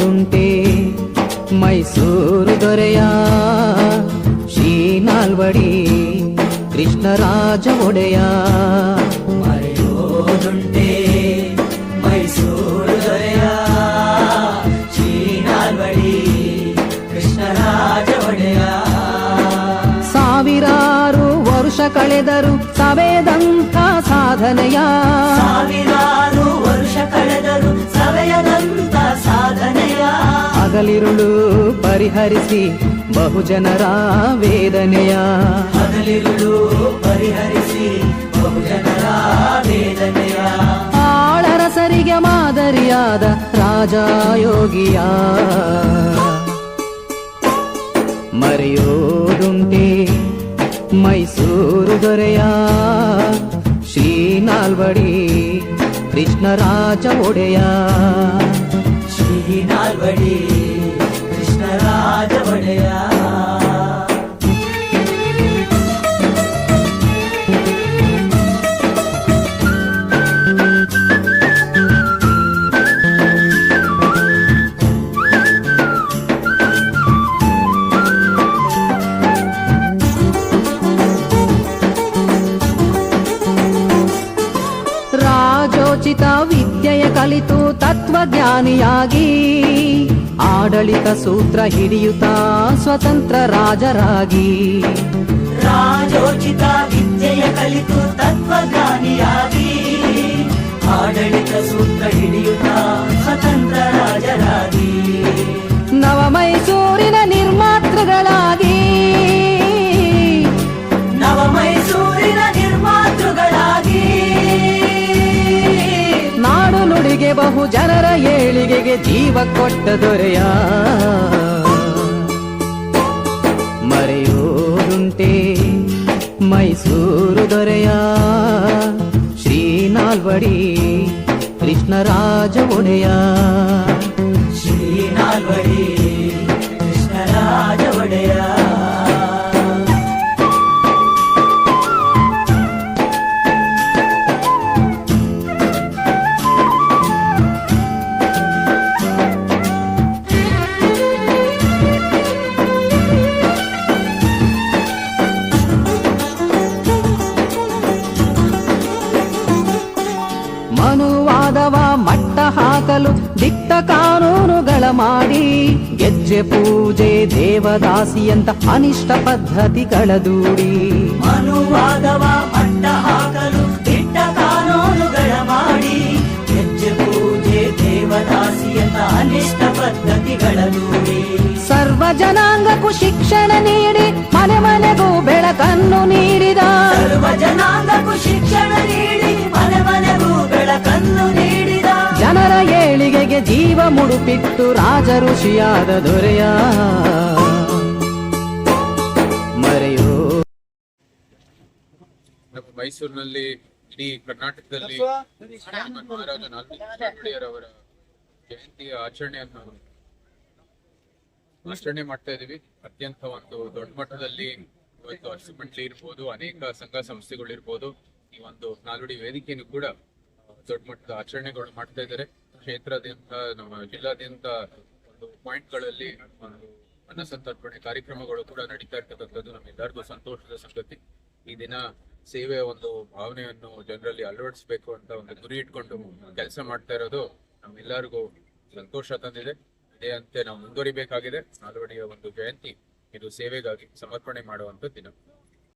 ಮರೆಯೋದುಂಟೆ ಮೈಸೂರು ದೊರೆಯ ಶ್ರೀ ನಾಲ್ವಡಿ ಕೃಷ್ಣರಾಜ ಒಡೆಯ. ಮರೆಯೋದುಂಟೆ ಮೈಸೂರು ದೊರೆಯ ಶ್ರೀ ನಾಲ್ವಡಿ ಕೃಷ್ಣರಾಜ ಒಡೆಯ. ಸಾವಿರಾರು ವರುಷ ಕಳೆದರು ಸವೆದಂಥ ಸಾಧನೆಯ, ಸಾವಿರಾರು ವರುಷ ಕಳೆದರು ಸವೆಯದಂತ ಸಾಧನೆಯ. ಹಗಲಿರುಳು ಪರಿಹರಿಸಿ ಬಹುಜನರ ವೇದನೆಯ, ಹಗಲಿರುಳು ಪರಿಹರಿಸಿ ಬಹುಜನರ ವೇದನೆಯ. ಆಳರಸರಿಗೆ ಮಾದರಿಯಾದ ರಾಜಯೋಗಿಯ. ಮರೆಯೋದುಂಟೆ ಮೈಸೂರು ದೊರೆಯ ಶ್ರೀ ನಾಲ್ವಡಿ ಕೃಷ್ಣರಾಜ ಒಡೆಯ. ಶ್ರೀ ನಾಲ್ವಡಿ ಕೃಷ್ಣರಾಜ ಒಡೆಯ. ರಾಜೋಚಿತ ವಿದ್ಯೆಯ ಕಲಿತು ತತ್ವಜ್ಞಾನಿಯಾಗಿ ಆಡಳಿತ ಸೂತ್ರ ಹಿಡಿಯುತ್ತಾ ಸ್ವತಂತ್ರ ರಾಜರಾಗಿ. ರಾಜೋಚಿತ ವಿದ್ಯೆಯ ಕಲಿತು ತತ್ವಜ್ಞಾನಿಯಾಗಿ ಆಡಳಿತ ಸೂತ್ರ ಹಿಡಿಯುತ್ತ ಸ್ವತಂತ್ರ ರಾಜರಾಗಿ. ನವ ಮೈಸೂರಿನ ನಿರ್ಮಾತೃಗಳಾಗಿ, ನವ ಮೈಸೂರಿನ ನಿರ್ಮಾತೃಗಳಾಗಿ. ನಾಡು ನುಡಿಗೆ ಬಹು ಜನರ ಏಳಿಗೆಗೆ ಜೀವ ಕೊಟ್ಟ ದೊರೆಯ. ಮರೆಯೋದುಂಟೆ ಮೈಸೂರು ದೊರೆಯ ಶ್ರೀ ನಾಲ್ವಡಿ ಕೃಷ್ಣರಾಜ ಒಡೆಯ. ಶ್ರೀ ನಾಲ್ವಡಿ ಕೃಷ್ಣರಾಜ ಒಡೆಯ. ಮನುವಾದವ ಮಟ್ಟ ಹಾಕಲು ದಿಟ್ಟ ಕಾನೂನುಗಳ ಮಾಡಿ, ಗೆಜ್ಜೆ ಪೂಜೆ ದೇವದಾಸಿಯಂತ ಅನಿಷ್ಟ ಪದ್ಧತಿಗಳ ದೂಡಿ. ಮನುವಾದವ ಮಟ್ಟ ಹಾಕಲು ದಿಟ್ಟ ಕಾನೂನುಗಳ ಮಾಡಿ, ಗೆಜ್ಜೆ ಪೂಜೆ ದೇವದಾಸಿಯಂತ ಅನಿಷ್ಟ ಪದ್ಧತಿಗಳ ದೂಡಿ. ಸರ್ವ ಜನಾಂಗಕ್ಕೂ ಶಿಕ್ಷಣ ನೀಡಿ ಮನೆ ಮನೆಗೂ ಬೆಳಕನ್ನು ನೀಡಿದ, ಸರ್ವ ಜನಾಂಗಕ್ಕೂ ಶಿಕ್ಷಣ ನೀಡಿ ಮನೆ ಮನೆಗೂ ಬೆಳಕನ್ನು ನೀಡಿದ. ಜನರ ಏಳಿಗೆಗೆ ಜೀವ ಮುಡುಪಿಟ್ಟು ರಾಜ ಋಷಿಯಾದ ದೊರೆಯ. ಮರೆಯೋ ನಮ್ಮ ಮೈಸೂರಿನಲ್ಲಿ ಇಡೀ ಕರ್ನಾಟಕದಲ್ಲಿ ಮಹಾರಾಜ ನಾಲ್ವಡಿಯವರ ಜಯಂತಿಯ ಆಚರಣೆ ಮಾಡ್ತಾ ಇದೀವಿ. ಅತ್ಯಂತ ಒಂದು ದೊಡ್ಡ ಮಟ್ಟದಲ್ಲಿ ಇವತ್ತು ಅರಸುಮಂಡ್ಲಿ ಇರ್ಬೋದು, ಅನೇಕ ಸಂಘ ಸಂಸ್ಥೆಗಳಿರ್ಬೋದು, ಈ ಒಂದು ನಾಲ್ವಡಿ ವೇದಿಕೆಯನ್ನು ಕೂಡ ದೊಡ್ಡ ಮಟ್ಟದ ಆಚರಣೆಗಳು ಮಾಡ್ತಾ ಇದ್ದಾರೆ. ಕ್ಷೇತ್ರದಿಂದ ನಮ್ಮ ಜಿಲ್ಲಾದ್ಯಂತ ಒಂದು ಪಾಯಿಂಟ್ಗಳಲ್ಲಿ ಒಂದು ಅನ್ನ ಸಂತರ್ಪಣೆ ಕಾರ್ಯಕ್ರಮಗಳು ಕೂಡ ನಡೀತಾ ಇರ್ತಕ್ಕಂಥದ್ದು ನಮ್ಮೆಲ್ಲರಿಗೂ ಸಂತೋಷದ ಸಂಗತಿ. ಈ ದಿನ ಸೇವೆಯ ಒಂದು ಭಾವನೆಯನ್ನು ಜನರಲ್ಲಿ ಅಳವಡಿಸಬೇಕು ಅಂತ ಒಂದು ಗುರಿ ಇಟ್ಕೊಂಡು ಕೆಲಸ ಮಾಡ್ತಾ ಇರೋದು ನಮ್ಮೆಲ್ಲರಿಗೂ ಸಂತೋಷ ತಂದಿದೆ. ಇದೇ ಅಂತೆ ನಾವು ಮುಂದುವರಿಬೇಕಾಗಿದೆ. ನಾಲ್ವಡಿಯ ಒಂದು ಜಯಂತಿ ಇದು ಸೇವೆಗಾಗಿ ಸಮರ್ಪಣೆ ಮಾಡುವಂತ ದಿನ.